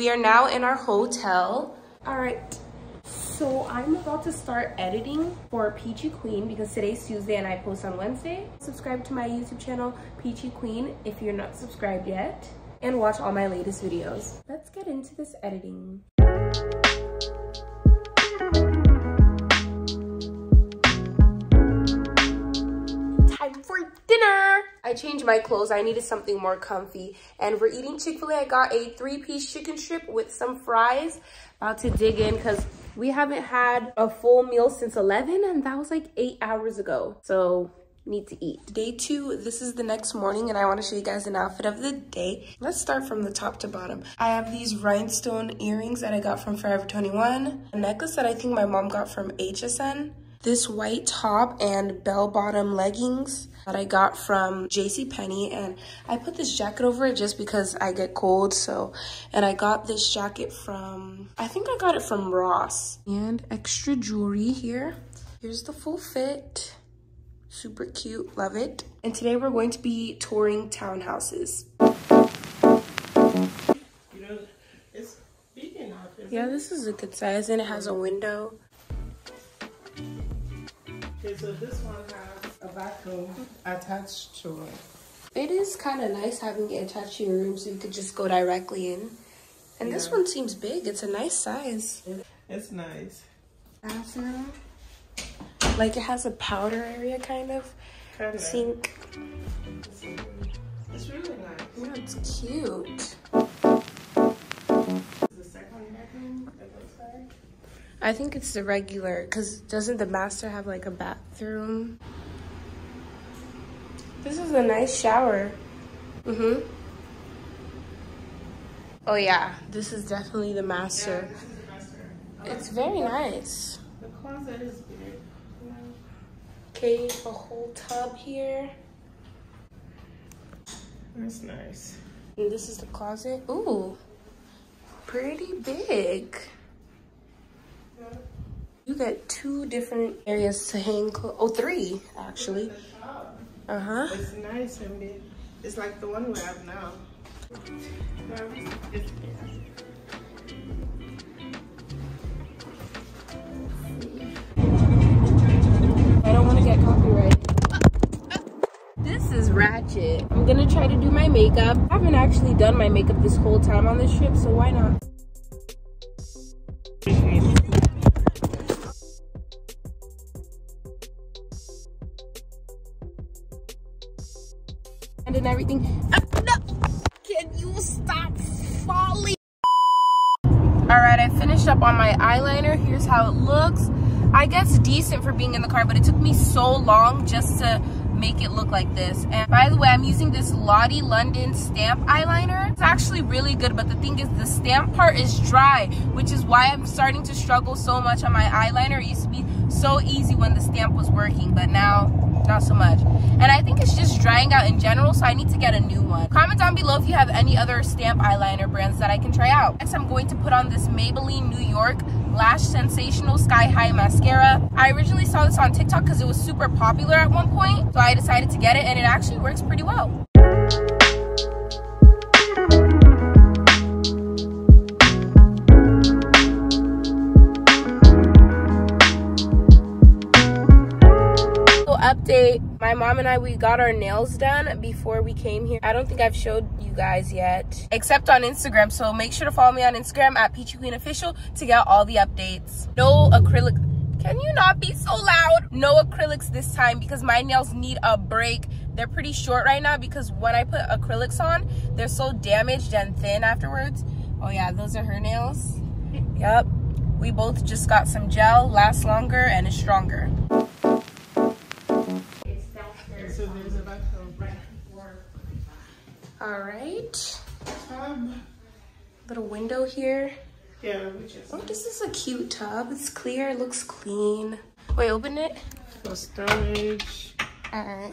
We are now in our hotel. All right, so I'm about to start editing for Peachy Queen because today's Tuesday and I post on Wednesday. Subscribe to my YouTube channel, Peachy Queen, if you're not subscribed yet, and watch all my latest videos. Let's get into this editing. Time for dinner. I changed my clothes. I needed something more comfy. And we're eating Chick-fil-A. I got a 3-piece chicken strip with some fries. About to dig in because we haven't had a full meal since 11 and that was like 8 hours ago. So need to eat. Day 2, this is the next morning and I want to show you guys an outfit of the day. Let's start from the top to bottom. I have these rhinestone earrings that I got from Forever 21. A necklace that I think my mom got from HSN. This white top and bell-bottom leggings that I got from JCPenney, and I put this jacket over it just because I get cold. And I got this jacket from, I think I got it from Ross. And extra jewelry here. Here's the full fit. Super cute, love it. And today we're going to be touring townhouses. You know, it's big enough. Yeah, this is a good size and it has a window. Okay, so this one has a bathroom attached to it. It is kind of nice having it attached to your room so you could just go directly in. And yeah, this one seems big. It's a nice size. It's nice. Bathroom. Like it has a powder area kind of. Sink. It's really nice. Yeah, it's cute. The second bedroom, it looks like. I think it's the regular, because doesn't the master have like a bathroom? This is a nice shower. Oh yeah, this is definitely the master. Yeah, this is the master. It's very nice. The closet is big. Okay, a whole tub here. That's nice. And this is the closet. Ooh, pretty big. You get 2 different areas to hang clothes. Oh, 3 actually. It's nice and big. It's like the one we have now. I don't want to get copyrighted. This is ratchet. I'm gonna try to do my makeup. I haven't actually done my makeup this whole time on this trip, so why not? And everything. No! Can you stop falling? Alright, I finished up on my eyeliner. Here's how it looks. I guess decent for being in the car, but it took me so long just to make it look like this. And by the way, I'm using this Lottie London stamp eyeliner. It's actually really good, but the thing is the stamp part is dry, which is why I'm starting to struggle so much on my eyeliner. It used to be so easy when the stamp was working, but now not so much. And I think it's just drying out in general, so I need to get a new one. Comment down below if you have any other stamp eyeliner brands that I can try out. Next, I'm going to put on this Maybelline New York Lash Sensational Sky High Mascara. I originally saw this on TikTok because it was super popular at one point, so I decided to get it, and it actually works pretty well. Update, my mom and we got our nails done before we came here. I don't think I've showed you guys yet, except on Instagram, so make sure to follow me on Instagram at Peachy Queen Official to get all the updates. No acrylic, can you not be so loud? No acrylics this time because my nails need a break. They're pretty short right now because when I put acrylics on, they're so damaged and thin afterwards. Oh yeah, those are her nails. Yep, we both just got some gel, lasts longer and is stronger. So there's a bathroom. All right. Little window here. Yeah, which is. Oh, this is a cute tub. It's clear. It looks clean. Wait, open it. For storage. All right.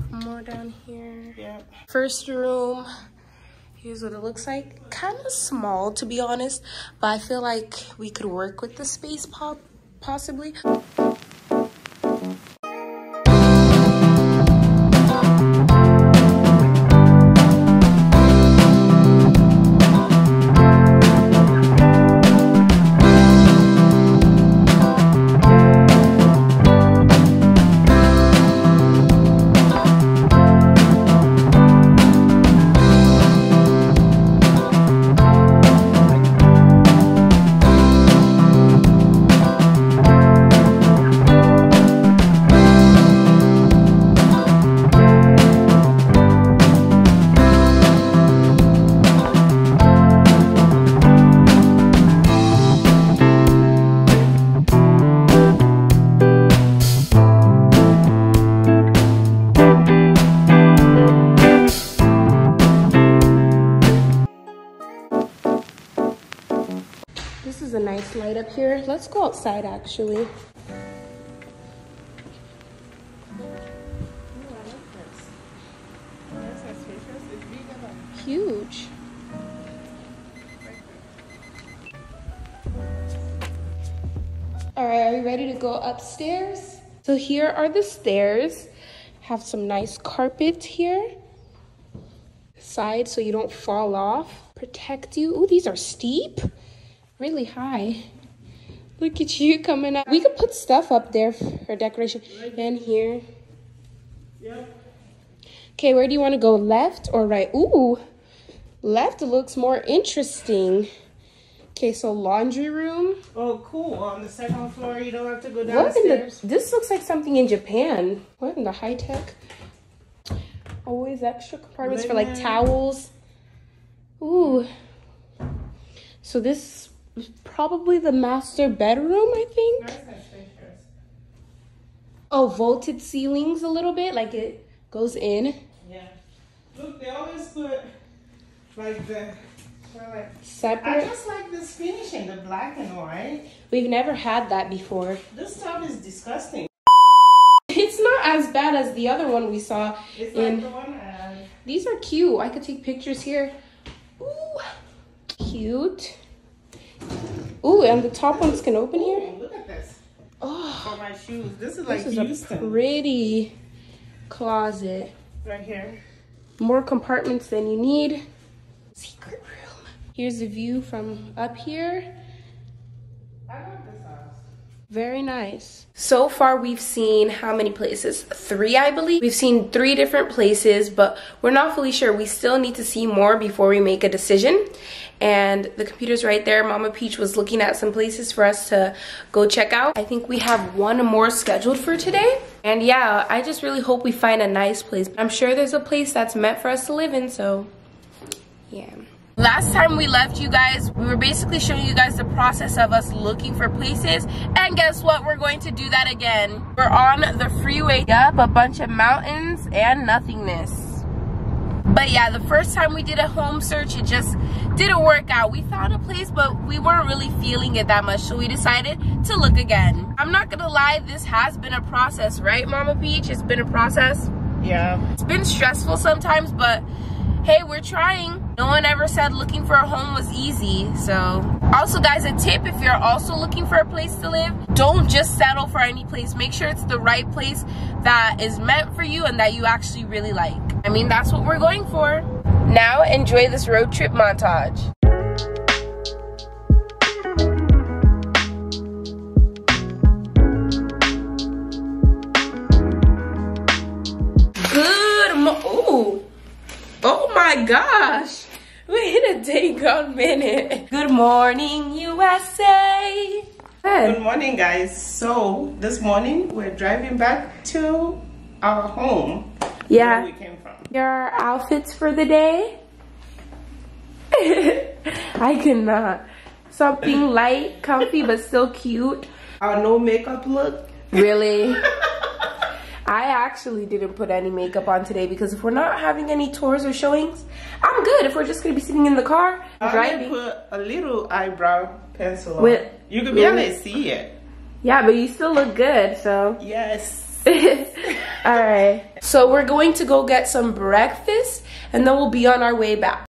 More down here. Yep. First room. Here's what it looks like. Kind of small, to be honest, but I feel like we could work with the space possibly. nice light up here. Let's go outside actually. Huge. All right, are you ready to go upstairs? So here are the stairs. Have some nice carpet here. Side so you don't fall off. Protect you. Ooh, these are steep. Really high. Look at you coming up. We could put stuff up there for decoration. And here. Yep. Okay, where do you want to go? Left or right? Ooh, left looks more interesting. Okay, so laundry room. Oh, cool. On the second floor, you don't have to go downstairs. This looks like something in Japan. What in the high tech? Always extra compartments for like towels. Ooh. So this is probably the master bedroom, I think. Nice and spacious. Oh, vaulted ceilings a little bit, like it goes in. Yeah. Look, they always put like the Separate. I just like this finishing, the black and white. We've never had that before. This stuff is disgusting. It's not as bad as the other one we saw. It's like the one I had. These are cute. I could take pictures here. Ooh, cute. Ooh, and the top ones can open here. Ooh, look at this. Oh, For my shoes. This is like this is Houston. a pretty closet. Right here. More compartments than you need. Secret room. Here's the view from up here. I love this house. Very nice. So far, we've seen how many places? 3, I believe. We've seen 3 different places, but we're not fully sure. We still need to see more before we make a decision. And the computer's right there. Mama Peach was looking at some places for us to go check out. I think we have 1 more scheduled for today. And yeah, I just really hope we find a nice place. I'm sure there's a place that's meant for us to live in, so yeah. Last time we left you guys, we were basically showing you guys the process of us looking for places. And guess what? We're going to do that again. We're on the freeway up a bunch of mountains and nothingness. But yeah, the first time we did a home search, it just didn't work out. We found a place, but we weren't really feeling it that much. So we decided to look again. I'm not gonna lie, this has been a process, right, Mama Peach? It's been a process. Yeah. It's been stressful sometimes, but hey, we're trying. No one ever said looking for a home was easy. So also guys, a tip, if you're also looking for a place to live, don't just settle for any place. Make sure it's the right place that is meant for you and that you actually really like. I mean, that's what we're going for. Now enjoy this road trip montage. Ooh. Oh my gosh. We hit a dang minute. Good morning, USA. Good morning, guys. So this morning we're driving back to our home. Yeah. Where we came from. Here are our outfits for the day. I cannot. Something light, comfy, but still cute. Our no makeup look. Really? I actually didn't put any makeup on today because if we're not having any tours or showings, I'm good. If we're just gonna be sitting in the car driving. I put a little eyebrow pencil on. You can barely see it. Yeah, but you still look good, so. Yes. All right. So we're going to go get some breakfast and then we'll be on our way back.